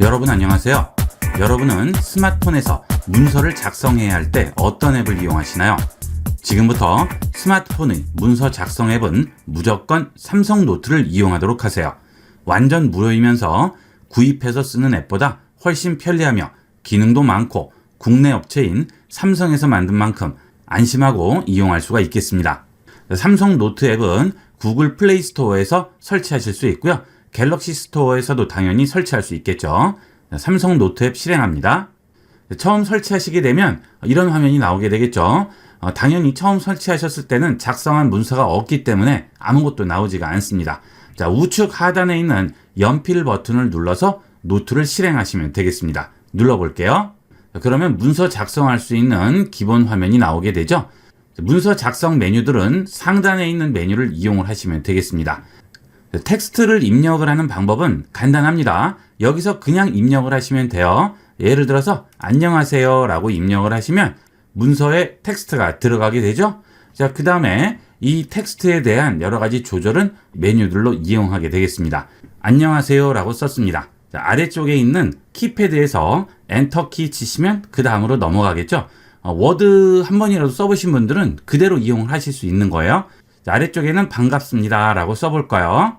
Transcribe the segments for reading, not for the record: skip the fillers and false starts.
여러분 안녕하세요. 여러분은 스마트폰에서 문서를 작성해야 할 때 어떤 앱을 이용하시나요? 지금부터 스마트폰의 문서 작성 앱은 무조건 삼성 노트를 이용하도록 하세요. 완전 무료이면서 구입해서 쓰는 앱보다 훨씬 편리하며 기능도 많고 국내 업체인 삼성에서 만든 만큼 안심하고 이용할 수가 있겠습니다. 삼성 노트 앱은 구글 플레이 스토어에서 설치하실 수 있고요. 갤럭시 스토어에서도 당연히 설치할 수 있겠죠. 삼성 노트 앱 실행합니다. 처음 설치하시게 되면 이런 화면이 나오게 되겠죠. 당연히 처음 설치하셨을 때는 작성한 문서가 없기 때문에 아무것도 나오지가 않습니다. 자, 우측 하단에 있는 연필 버튼을 눌러서 노트를 실행하시면 되겠습니다. 눌러볼게요. 그러면 문서 작성할 수 있는 기본 화면이 나오게 되죠. 문서 작성 메뉴들은 상단에 있는 메뉴를 이용을 하시면 되겠습니다. 텍스트를 입력을 하는 방법은 간단합니다. 여기서 그냥 입력을 하시면 돼요. 예를 들어서 안녕하세요 라고 입력을 하시면 문서에 텍스트가 들어가게 되죠. 자, 그 다음에 이 텍스트에 대한 여러 가지 조절은 메뉴들로 이용하게 되겠습니다. 안녕하세요 라고 썼습니다. 자, 아래쪽에 있는 키패드에서 엔터키 치시면 그 다음으로 넘어가겠죠. 워드 한 번이라도 써보신 분들은 그대로 이용을 하실 수 있는 거예요. 자, 아래쪽에는 반갑습니다 라고 써볼까요?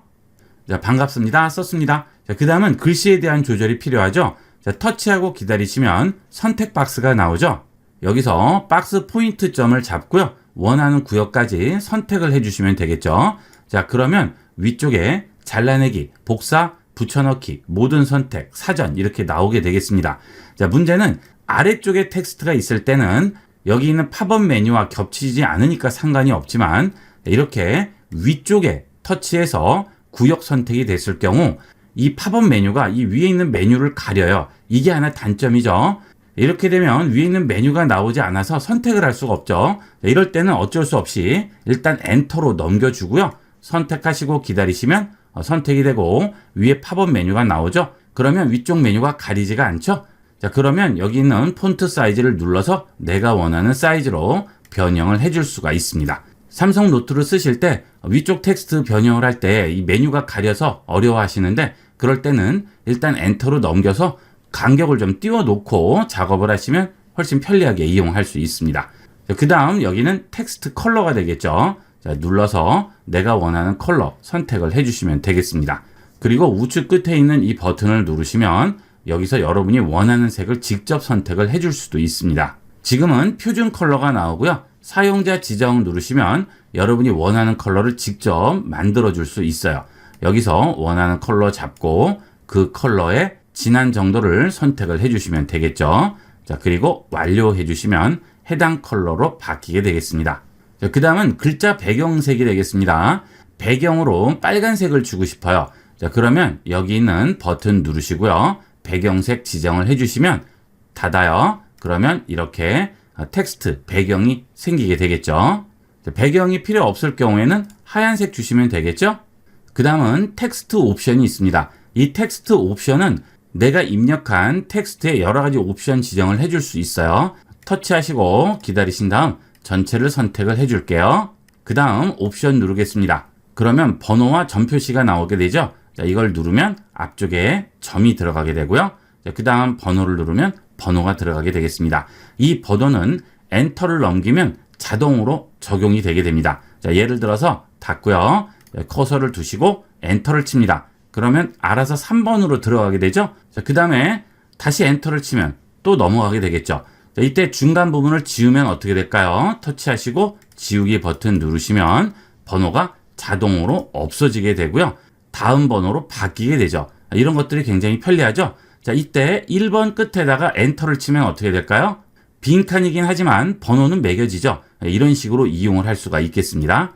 자, 반갑습니다 썼습니다. 자, 그 다음은 글씨에 대한 조절이 필요하죠. 자, 터치하고 기다리시면 선택 박스가 나오죠. 여기서 박스 포인트 점을 잡고요. 원하는 구역까지 선택을 해주시면 되겠죠. 자, 그러면 위쪽에 잘라내기, 복사, 붙여넣기, 모든 선택, 사전 이렇게 나오게 되겠습니다. 자, 문제는 아래쪽에 텍스트가 있을 때는 여기 있는 팝업 메뉴와 겹치지 않으니까 상관이 없지만 이렇게 위쪽에 터치해서 구역 선택이 됐을 경우 이 팝업 메뉴가 이 위에 있는 메뉴를 가려요. 이게 하나 단점이죠. 이렇게 되면 위에 있는 메뉴가 나오지 않아서 선택을 할 수가 없죠. 이럴 때는 어쩔 수 없이 일단 엔터로 넘겨주고요. 선택하시고 기다리시면 선택이 되고 위에 팝업 메뉴가 나오죠. 그러면 위쪽 메뉴가 가리지가 않죠. 자, 그러면 여기 있는 폰트 사이즈를 눌러서 내가 원하는 사이즈로 변형을 해줄 수가 있습니다. 삼성 노트를 쓰실 때 위쪽 텍스트 변형을 할 때 이 메뉴가 가려서 어려워하시는데 그럴 때는 일단 엔터로 넘겨서 간격을 좀 띄워놓고 작업을 하시면 훨씬 편리하게 이용할 수 있습니다. 그 다음 여기는 텍스트 컬러가 되겠죠. 자, 눌러서 내가 원하는 컬러 선택을 해주시면 되겠습니다. 그리고 우측 끝에 있는 이 버튼을 누르시면 여기서 여러분이 원하는 색을 직접 선택을 해줄 수도 있습니다. 지금은 표준 컬러가 나오고요. 사용자 지정 누르시면 여러분이 원하는 컬러를 직접 만들어 줄 수 있어요. 여기서 원하는 컬러 잡고 그 컬러의 진한 정도를 선택을 해주시면 되겠죠. 자, 그리고 완료해 주시면 해당 컬러로 바뀌게 되겠습니다. 자, 그 다음은 글자 배경색이 되겠습니다. 배경으로 빨간색을 주고 싶어요. 자, 그러면 여기 있는 버튼 누르시고요. 배경색 지정을 해주시면 닫아요. 그러면 이렇게 텍스트 배경이 생기게 되겠죠. 배경이 필요 없을 경우에는 하얀색 주시면 되겠죠. 그 다음은 텍스트 옵션이 있습니다. 이 텍스트 옵션은 내가 입력한 텍스트에 여러 가지 옵션 지정을 해줄 수 있어요. 터치하시고 기다리신 다음 전체를 선택을 해줄게요. 그 다음 옵션 누르겠습니다. 그러면 번호와 점 표시가 나오게 되죠. 자, 이걸 누르면 앞쪽에 점이 들어가게 되고요. 그 다음 번호를 누르면 번호가 들어가게 되겠습니다. 이 번호는 엔터를 넘기면 자동으로 적용이 되게 됩니다. 자, 예를 들어서 닫고요. 커서를 두시고 엔터를 칩니다. 그러면 알아서 3번으로 들어가게 되죠. 자, 그 다음에 다시 엔터를 치면 또 넘어가게 되겠죠. 자, 이때 중간 부분을 지우면 어떻게 될까요? 터치하시고 지우기 버튼 누르시면 번호가 자동으로 없어지게 되고요. 다음 번호로 바뀌게 되죠. 이런 것들이 굉장히 편리하죠. 자, 이때 1번 끝에다가 엔터를 치면 어떻게 될까요? 빈칸이긴 하지만 번호는 매겨지죠. 이런 식으로 이용을 할 수가 있겠습니다.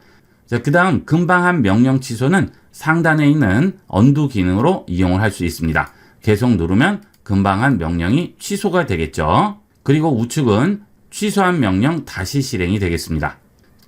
자, 그 다음 금방 한 명령 취소는 상단에 있는 언두 기능으로 이용을 할 수 있습니다. 계속 누르면 금방 한 명령이 취소가 되겠죠. 그리고 우측은 취소한 명령 다시 실행이 되겠습니다.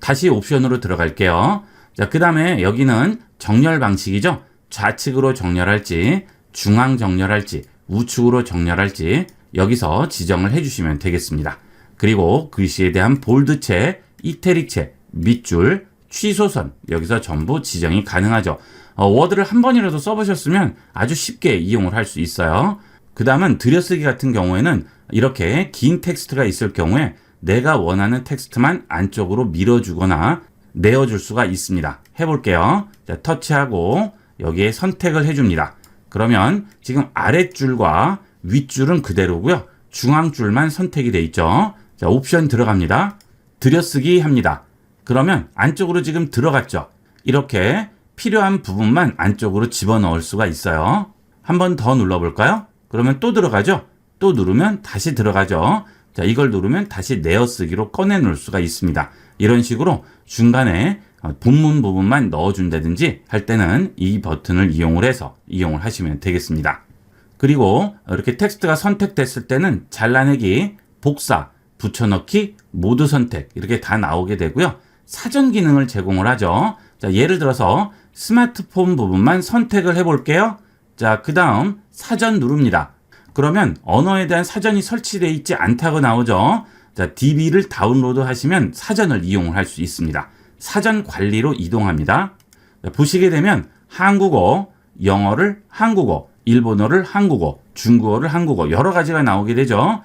다시 옵션으로 들어갈게요. 자, 그 다음에 여기는 정렬 방식이죠. 좌측으로 정렬할지, 중앙 정렬할지, 우측으로 정렬할지 여기서 지정을 해주시면 되겠습니다. 그리고 글씨에 대한 볼드체, 이태릭체, 밑줄, 취소선 여기서 전부 지정이 가능하죠. 워드를 한 번이라도 써보셨으면 아주 쉽게 이용을 할 수 있어요. 그 다음은 들여쓰기 같은 경우에는 이렇게 긴 텍스트가 있을 경우에 내가 원하는 텍스트만 안쪽으로 밀어주거나 내어줄 수가 있습니다. 해볼게요. 자, 터치하고 여기에 선택을 해줍니다. 그러면 지금 아랫줄과 윗줄은 그대로고요. 중앙줄만 선택이 돼 있죠. 자, 옵션 들어갑니다. 들여쓰기 합니다. 그러면 안쪽으로 지금 들어갔죠. 이렇게 필요한 부분만 안쪽으로 집어넣을 수가 있어요. 한 번 더 눌러볼까요? 그러면 또 들어가죠. 또 누르면 다시 들어가죠. 자, 이걸 누르면 다시 내어쓰기로 꺼내놓을 수가 있습니다. 이런 식으로 중간에 본문 부분만 넣어준다든지 할 때는 이 버튼을 이용을 하시면 되겠습니다. 그리고 이렇게 텍스트가 선택됐을 때는 잘라내기, 복사, 붙여넣기, 모두 선택 이렇게 다 나오게 되고요. 사전 기능을 제공을 하죠. 자, 예를 들어서 스마트폰 부분만 선택을 해볼게요. 자, 그 다음 사전 누릅니다. 그러면 언어에 대한 사전이 설치되어 있지 않다고 나오죠. 자, DB를 다운로드 하시면 사전을 이용을 할 수 있습니다. 사전 관리로 이동합니다. 자, 보시게 되면 한국어, 영어를 한국어, 일본어를 한국어, 중국어를 한국어 여러 가지가 나오게 되죠.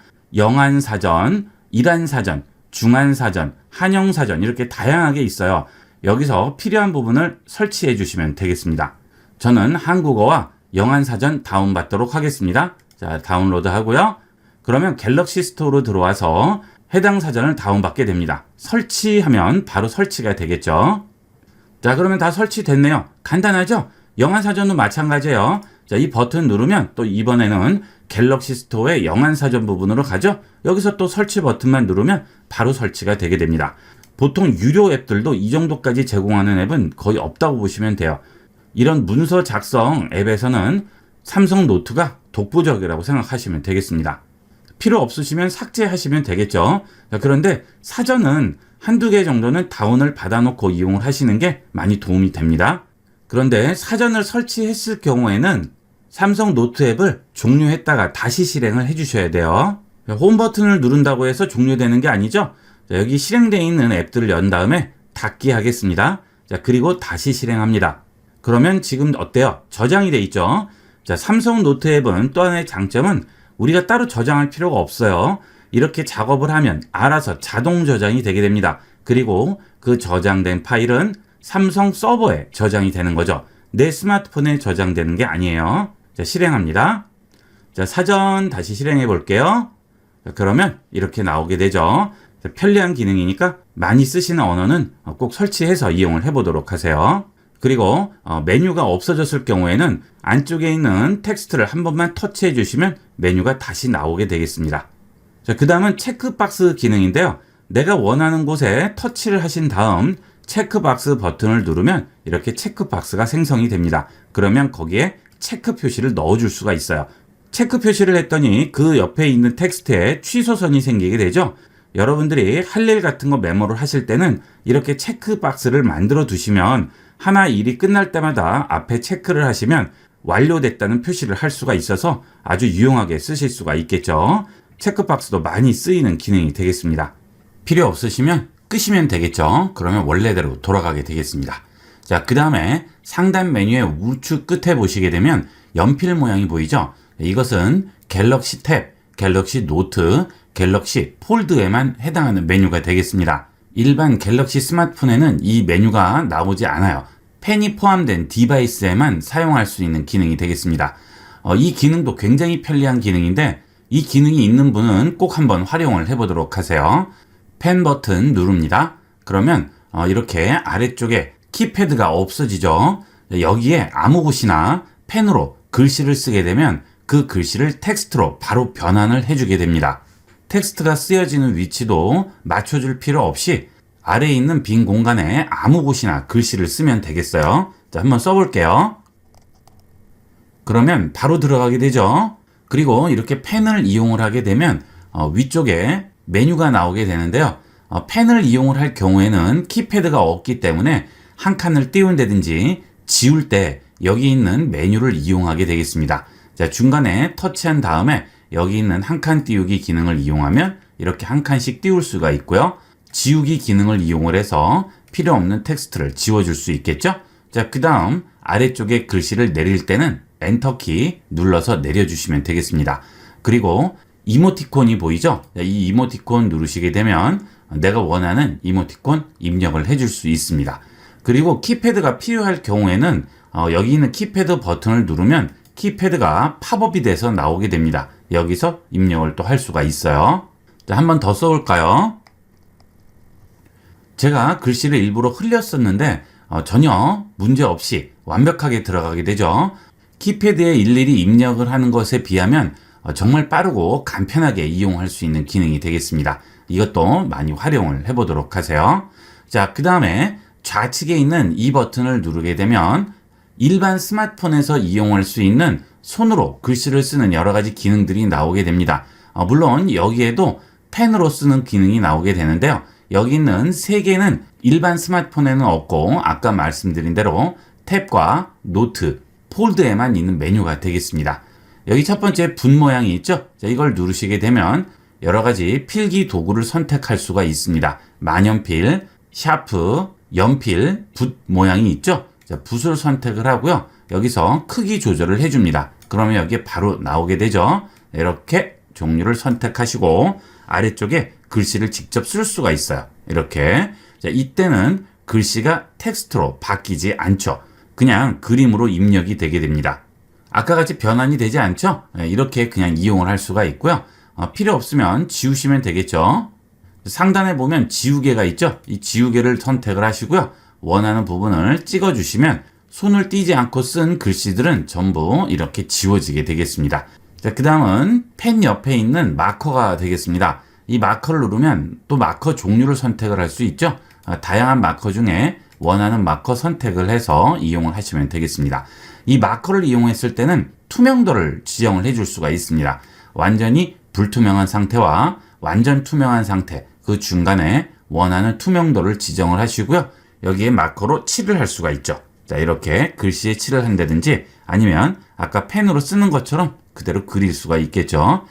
영한사전, 일한사전, 중한사전, 한영사전 이렇게 다양하게 있어요. 여기서 필요한 부분을 설치해 주시면 되겠습니다. 저는 한국어와 영한사전 다운받도록 하겠습니다. 자, 다운로드 하고요. 그러면 갤럭시 스토어로 들어와서 해당 사전을 다운받게 됩니다. 설치하면 바로 설치가 되겠죠. 자, 그러면 다 설치됐네요. 간단하죠? 영한사전도 마찬가지예요. 자, 이 버튼 누르면 또 이번에는 갤럭시 스토어의 영한사전 부분으로 가죠. 여기서 또 설치 버튼만 누르면 바로 설치가 되게 됩니다. 보통 유료 앱들도 이 정도까지 제공하는 앱은 거의 없다고 보시면 돼요. 이런 문서 작성 앱에서는 삼성 노트가 독보적이라고 생각하시면 되겠습니다. 필요 없으시면 삭제하시면 되겠죠. 자, 그런데 사전은 한두 개 정도는 다운을 받아놓고 이용을 하시는 게 많이 도움이 됩니다. 그런데 사전을 설치했을 경우에는 삼성 노트 앱을 종료했다가 다시 실행을 해주셔야 돼요. 홈 버튼을 누른다고 해서 종료되는 게 아니죠. 자, 여기 실행되어 있는 앱들을 연 다음에 닫기 하겠습니다. 자, 그리고 다시 실행합니다. 그러면 지금 어때요? 저장이 돼 있죠. 자, 삼성 노트 앱은 또 하나의 장점은 우리가 따로 저장할 필요가 없어요. 이렇게 작업을 하면 알아서 자동 저장이 되게 됩니다. 그리고 그 저장된 파일은 삼성 서버에 저장이 되는 거죠. 내 스마트폰에 저장되는 게 아니에요. 자, 실행합니다. 자, 사전 다시 실행해 볼게요. 자, 그러면 이렇게 나오게 되죠. 자, 편리한 기능이니까 많이 쓰시는 언어는 꼭 설치해서 이용을 해보도록 하세요. 그리고 메뉴가 없어졌을 경우에는 안쪽에 있는 텍스트를 한 번만 터치해 주시면 메뉴가 다시 나오게 되겠습니다. 자, 그 다음은 체크박스 기능인데요. 내가 원하는 곳에 터치를 하신 다음 체크박스 버튼을 누르면 이렇게 체크박스가 생성이 됩니다. 그러면 거기에 체크 표시를 넣어줄 수가 있어요. 체크 표시를 했더니 그 옆에 있는 텍스트에 취소선이 생기게 되죠. 여러분들이 할 일 같은 거 메모를 하실 때는 이렇게 체크박스를 만들어 두시면 하나 일이 끝날 때마다 앞에 체크를 하시면 완료됐다는 표시를 할 수가 있어서 아주 유용하게 쓰실 수가 있겠죠. 체크박스도 많이 쓰이는 기능이 되겠습니다. 필요 없으시면 끄시면 되겠죠. 그러면 원래대로 돌아가게 되겠습니다. 자, 그 다음에 상단 메뉴의 우측 끝에 보시게 되면 연필 모양이 보이죠? 이것은 갤럭시 탭, 갤럭시 노트, 갤럭시 폴드에만 해당하는 메뉴가 되겠습니다. 일반 갤럭시 스마트폰에는 이 메뉴가 나오지 않아요. 펜이 포함된 디바이스에만 사용할 수 있는 기능이 되겠습니다. 이 기능도 굉장히 편리한 기능인데 이 기능이 있는 분은 꼭 한번 활용을 해보도록 하세요. 펜 버튼 누릅니다. 그러면 이렇게 아래쪽에 키패드가 없어지죠. 여기에 아무 곳이나 펜으로 글씨를 쓰게 되면 그 글씨를 텍스트로 바로 변환을 해주게 됩니다. 텍스트가 쓰여지는 위치도 맞춰줄 필요 없이 아래에 있는 빈 공간에 아무 곳이나 글씨를 쓰면 되겠어요. 자, 한번 써볼게요. 그러면 바로 들어가게 되죠. 그리고 이렇게 펜을 이용을 하게 되면 위쪽에 메뉴가 나오게 되는데요. 펜을 이용을 할 경우에는 키패드가 없기 때문에 한 칸을 띄운다든지 지울 때 여기 있는 메뉴를 이용하게 되겠습니다. 자, 중간에 터치한 다음에 여기 있는 한 칸 띄우기 기능을 이용하면 이렇게 한 칸씩 띄울 수가 있고요. 지우기 기능을 이용을 해서 필요 없는 텍스트를 지워줄 수 있겠죠? 자, 그 다음 아래쪽에 글씨를 내릴 때는 엔터키 눌러서 내려주시면 되겠습니다. 그리고 이모티콘이 보이죠? 이 이모티콘 누르시게 되면 내가 원하는 이모티콘 입력을 해줄 수 있습니다. 그리고 키패드가 필요할 경우에는 여기 있는 키패드 버튼을 누르면 키패드가 팝업이 돼서 나오게 됩니다. 여기서 입력을 또 할 수가 있어요. 자, 한 번 더 써볼까요? 제가 글씨를 일부러 흘렸었는데 전혀 문제 없이 완벽하게 들어가게 되죠. 키패드에 일일이 입력을 하는 것에 비하면 정말 빠르고 간편하게 이용할 수 있는 기능이 되겠습니다. 이것도 많이 활용을 해보도록 하세요. 자, 그 다음에 좌측에 있는 이 버튼을 누르게 되면 일반 스마트폰에서 이용할 수 있는 손으로 글씨를 쓰는 여러 가지 기능들이 나오게 됩니다. 물론 여기에도 펜으로 쓰는 기능이 나오게 되는데요. 여기 있는 세 개는 일반 스마트폰에는 없고 아까 말씀드린 대로 탭과 노트, 폴드에만 있는 메뉴가 되겠습니다. 여기 첫 번째 붓 모양이 있죠? 자, 이걸 누르시게 되면 여러 가지 필기 도구를 선택할 수가 있습니다. 만연필, 샤프, 연필, 붓 모양이 있죠? 자, 붓을 선택을 하고요. 여기서 크기 조절을 해줍니다. 그러면 여기에 바로 나오게 되죠. 이렇게 종류를 선택하시고 아래쪽에 글씨를 직접 쓸 수가 있어요. 이렇게. 자, 이때는 글씨가 텍스트로 바뀌지 않죠. 그냥 그림으로 입력이 되게 됩니다. 아까 같이 변환이 되지 않죠? 이렇게 그냥 이용을 할 수가 있고요. 필요 없으면 지우시면 되겠죠. 상단에 보면 지우개가 있죠? 이 지우개를 선택을 하시고요. 원하는 부분을 찍어주시면 손을 떼지 않고 쓴 글씨들은 전부 이렇게 지워지게 되겠습니다. 자, 그 다음은 펜 옆에 있는 마커가 되겠습니다. 이 마커를 누르면 또 마커 종류를 선택을 할 수 있죠. 다양한 마커 중에 원하는 마커 선택을 해서 이용을 하시면 되겠습니다. 이 마커를 이용했을 때는 투명도를 지정을 해줄 수가 있습니다. 완전히 불투명한 상태와 완전 투명한 상태, 그 중간에 원하는 투명도를 지정을 하시고요. 여기에 마커로 칠을 할 수가 있죠. 자, 이렇게 글씨에 칠을 한다든지 아니면 아까 펜으로 쓰는 것처럼 그대로 그릴 수가 있겠죠.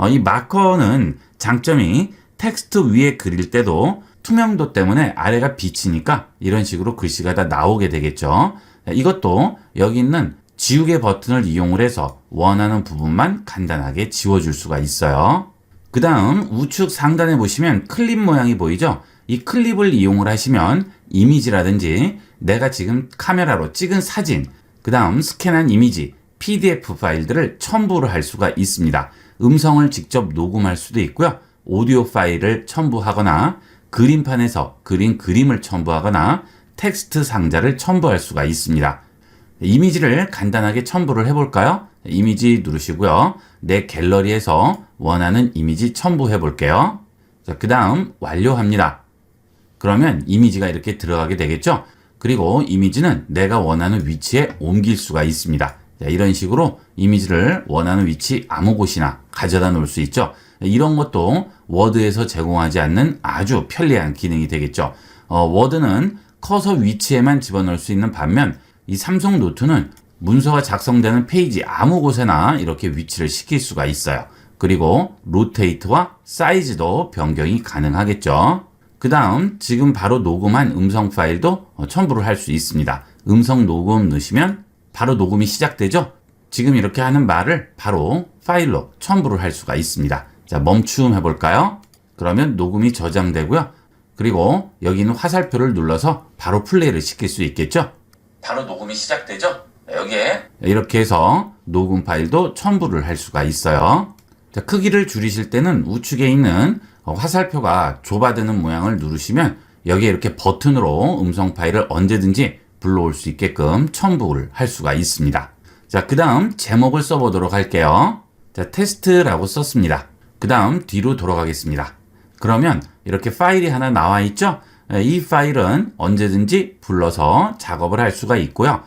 이 마커는 장점이 텍스트 위에 그릴 때도 투명도 때문에 아래가 비치니까 이런 식으로 글씨가 다 나오게 되겠죠. 이것도 여기 있는 지우개 버튼을 이용을 해서 원하는 부분만 간단하게 지워줄 수가 있어요. 그 다음 우측 상단에 보시면 클립 모양이 보이죠? 이 클립을 이용을 하시면 이미지라든지 내가 지금 카메라로 찍은 사진, 그 다음 스캔한 이미지, PDF 파일들을 첨부를 할 수가 있습니다. 음성을 직접 녹음할 수도 있고요. 오디오 파일을 첨부하거나 그림판에서 그린 그림을 첨부하거나 텍스트 상자를 첨부할 수가 있습니다. 이미지를 간단하게 첨부를 해볼까요? 이미지 누르시고요. 내 갤러리에서 원하는 이미지 첨부해 볼게요. 자, 그 다음 완료합니다. 그러면 이미지가 이렇게 들어가게 되겠죠? 그리고 이미지는 내가 원하는 위치에 옮길 수가 있습니다. 자, 이런 식으로 이미지를 원하는 위치 아무 곳이나 가져다 놓을 수 있죠. 이런 것도 워드에서 제공하지 않는 아주 편리한 기능이 되겠죠. 워드는 커서 위치에만 집어넣을 수 있는 반면 이 삼성 노트는 문서가 작성되는 페이지 아무 곳에나 이렇게 위치를 시킬 수가 있어요. 그리고 로테이트와 사이즈도 변경이 가능하겠죠. 그 다음 지금 바로 녹음한 음성 파일도 첨부를 할 수 있습니다. 음성 녹음 넣으시면 바로 녹음이 시작되죠. 지금 이렇게 하는 말을 바로 파일로 첨부를 할 수가 있습니다. 자, 멈춤 해볼까요? 그러면 녹음이 저장되고요. 그리고 여기 있는 화살표를 눌러서 바로 플레이를 시킬 수 있겠죠. 바로 녹음이 시작되죠. 여기에 이렇게 해서 녹음 파일도 첨부를 할 수가 있어요. 자, 크기를 줄이실 때는 우측에 있는 화살표가 좁아드는 모양을 누르시면 여기에 이렇게 버튼으로 음성 파일을 언제든지 불러올 수 있게끔 첨부를 할 수가 있습니다. 자, 그 다음 제목을 써보도록 할게요. 자, 테스트라고 썼습니다. 그 다음 뒤로 돌아가겠습니다. 그러면 이렇게 파일이 하나 나와 있죠? 이 파일은 언제든지 불러서 작업을 할 수가 있고요.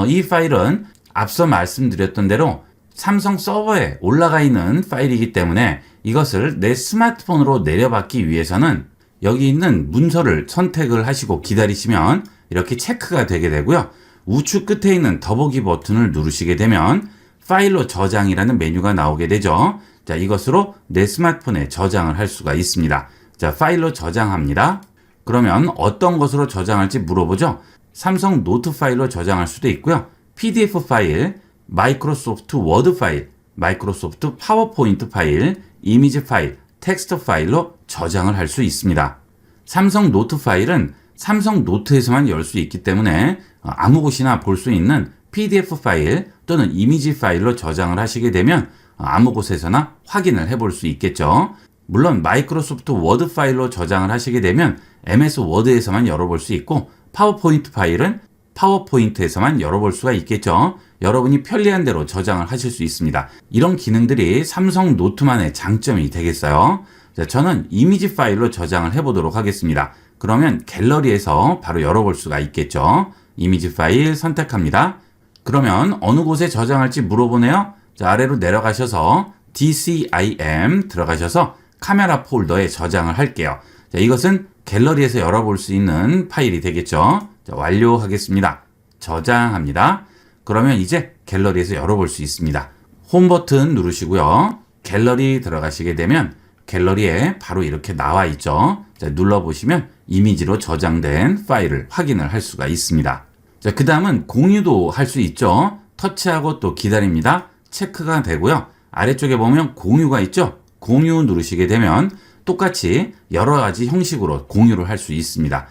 이 파일은 앞서 말씀드렸던 대로 삼성 서버에 올라가 있는 파일이기 때문에 이것을 내 스마트폰으로 내려받기 위해서는 여기 있는 문서를 선택을 하시고 기다리시면 이렇게 체크가 되게 되고요. 우측 끝에 있는 더보기 버튼을 누르시게 되면 파일로 저장이라는 메뉴가 나오게 되죠. 자, 이것으로 내 스마트폰에 저장을 할 수가 있습니다. 자, 파일로 저장합니다. 그러면 어떤 것으로 저장할지 물어보죠. 삼성 노트 파일로 저장할 수도 있고요. PDF 파일, 마이크로소프트 워드 파일, 마이크로소프트 파워포인트 파일, 이미지 파일, 텍스트 파일로 저장을 할 수 있습니다. 삼성 노트 파일은 삼성 노트에서만 열 수 있기 때문에 아무 곳이나 볼 수 있는 PDF 파일 또는 이미지 파일로 저장을 하시게 되면 아무 곳에서나 확인을 해볼 수 있겠죠. 물론 마이크로소프트 워드 파일로 저장을 하시게 되면 MS 워드에서만 열어볼 수 있고 파워포인트 파일은 파워포인트에서만 열어볼 수가 있겠죠. 여러분이 편리한 대로 저장을 하실 수 있습니다. 이런 기능들이 삼성 노트만의 장점이 되겠어요. 자, 저는 이미지 파일로 저장을 해보도록 하겠습니다. 그러면 갤러리에서 바로 열어볼 수가 있겠죠. 이미지 파일 선택합니다. 그러면 어느 곳에 저장할지 물어보네요. 자, 아래로 내려가셔서 DCIM 들어가셔서 카메라 폴더에 저장을 할게요. 자, 이것은 갤러리에서 열어볼 수 있는 파일이 되겠죠. 자, 완료하겠습니다. 저장합니다. 그러면 이제 갤러리에서 열어볼 수 있습니다. 홈 버튼 누르시고요. 갤러리 들어가시게 되면 갤러리에 바로 이렇게 나와 있죠. 자, 눌러보시면 이미지로 저장된 파일을 확인을 할 수가 있습니다. 자, 그 다음은 공유도 할 수 있죠. 터치하고 또 기다립니다. 체크가 되고요. 아래쪽에 보면 공유가 있죠. 공유 누르시게 되면 똑같이 여러 가지 형식으로 공유를 할 수 있습니다.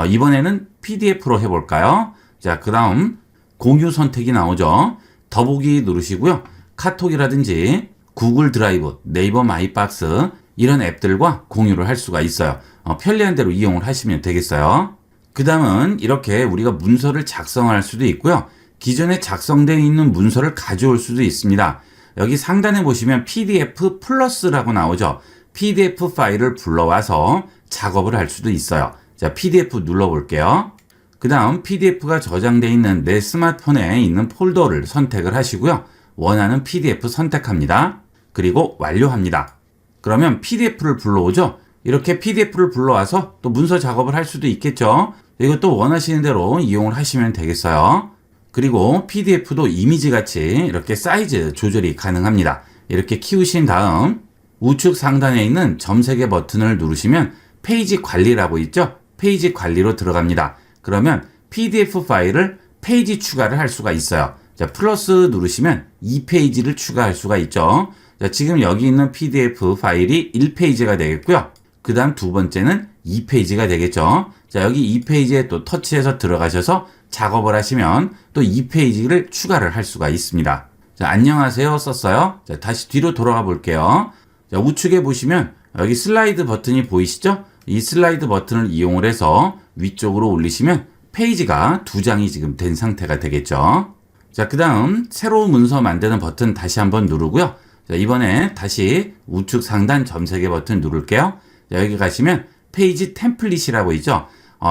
이번에는 PDF로 해볼까요? 자, 그 다음 공유 선택이 나오죠. 더보기 누르시고요. 카톡이라든지 구글 드라이브, 네이버 마이박스 이런 앱들과 공유를 할 수가 있어요. 편리한 대로 이용을 하시면 되겠어요. 그 다음은 이렇게 우리가 문서를 작성할 수도 있고요. 기존에 작성되어 있는 문서를 가져올 수도 있습니다. 여기 상단에 보시면 PDF 플러스라고 나오죠. PDF 파일을 불러와서 작업을 할 수도 있어요. 자, PDF 눌러볼게요. 그 다음 PDF가 저장되어 있는 내 스마트폰에 있는 폴더를 선택을 하시고요. 원하는 PDF 선택합니다. 그리고 완료합니다. 그러면 PDF를 불러오죠. 이렇게 PDF를 불러와서 또 문서 작업을 할 수도 있겠죠. 이것도 원하시는 대로 이용을 하시면 되겠어요. 그리고 PDF도 이미지 같이 이렇게 사이즈 조절이 가능합니다. 이렇게 키우신 다음 우측 상단에 있는 점 3개 버튼을 누르시면 페이지 관리라고 있죠. 페이지 관리로 들어갑니다. 그러면 PDF 파일을 페이지 추가를 할 수가 있어요. 자, 플러스 누르시면 2페이지를 추가할 수가 있죠. 자, 지금 여기 있는 PDF 파일이 1페이지가 되겠고요. 그 다음 두 번째는 2페이지가 되겠죠. 자, 여기 2페이지에 또 터치해서 들어가셔서 작업을 하시면 또 2페이지를 추가를 할 수가 있습니다. 자, 안녕하세요 썼어요. 자, 다시 뒤로 돌아가 볼게요. 자, 우측에 보시면 여기 슬라이드 버튼이 보이시죠? 이 슬라이드 버튼을 이용을 해서 위쪽으로 올리시면 페이지가 2장이 지금 된 상태가 되겠죠. 자, 그 다음 새로운 문서 만드는 버튼 다시 한번 누르고요. 자, 이번에 다시 우측 상단 점 3개 버튼 누를게요. 자, 여기 가시면 페이지 템플릿이라고 있죠.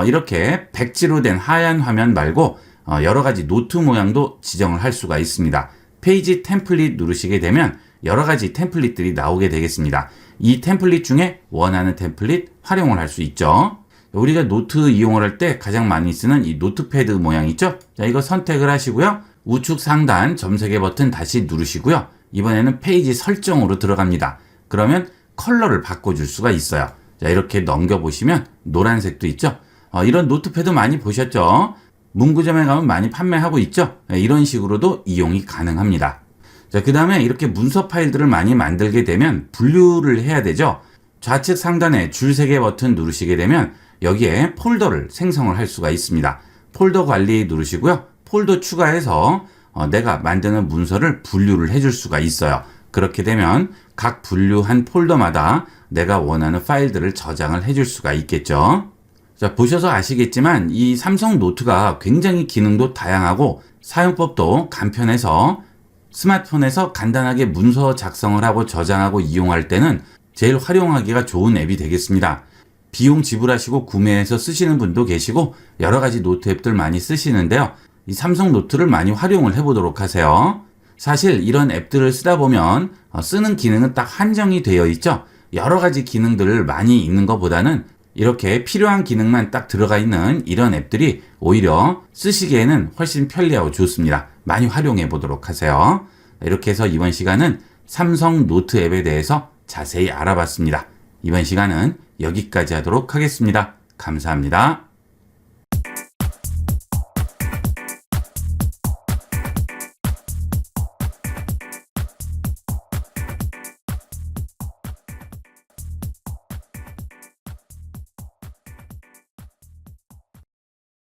이렇게 백지로 된 하얀 화면 말고 여러 가지 노트 모양도 지정을 할 수가 있습니다. 페이지 템플릿 누르시게 되면 여러 가지 템플릿들이 나오게 되겠습니다. 이 템플릿 중에 원하는 템플릿 활용을 할 수 있죠. 우리가 노트 이용을 할 때 가장 많이 쓰는 이 노트패드 모양 있죠? 자, 이거 선택을 하시고요. 우측 상단 점 3개 버튼 다시 누르시고요. 이번에는 페이지 설정으로 들어갑니다. 그러면 컬러를 바꿔줄 수가 있어요. 자, 이렇게 넘겨보시면 노란색도 있죠? 이런 노트패드 많이 보셨죠? 문구점에 가면 많이 판매하고 있죠? 이런 식으로도 이용이 가능합니다. 자, 그 다음에 이렇게 문서 파일들을 많이 만들게 되면 분류를 해야 되죠? 좌측 상단에 줄 3개 버튼 누르시게 되면 여기에 폴더를 생성을 할 수가 있습니다. 폴더 관리 누르시고요. 폴더 추가해서 내가 만드는 문서를 분류를 해줄 수가 있어요. 그렇게 되면 각 분류한 폴더마다 내가 원하는 파일들을 저장을 해줄 수가 있겠죠. 자, 보셔서 아시겠지만 이 삼성 노트가 굉장히 기능도 다양하고 사용법도 간편해서 스마트폰에서 간단하게 문서 작성을 하고 저장하고 이용할 때는 제일 활용하기가 좋은 앱이 되겠습니다. 비용 지불하시고 구매해서 쓰시는 분도 계시고 여러 가지 노트 앱들 많이 쓰시는데요. 이 삼성 노트를 많이 활용을 해보도록 하세요. 사실 이런 앱들을 쓰다 보면 쓰는 기능은 딱 한정이 되어 있죠. 여러 가지 기능들을 많이 있는 것보다는 이렇게 필요한 기능만 딱 들어가 있는 이런 앱들이 오히려 쓰시기에는 훨씬 편리하고 좋습니다. 많이 활용해 보도록 하세요. 이렇게 해서 이번 시간은 삼성 노트 앱에 대해서 자세히 알아봤습니다. 이번 시간은 여기까지 하도록 하겠습니다. 감사합니다.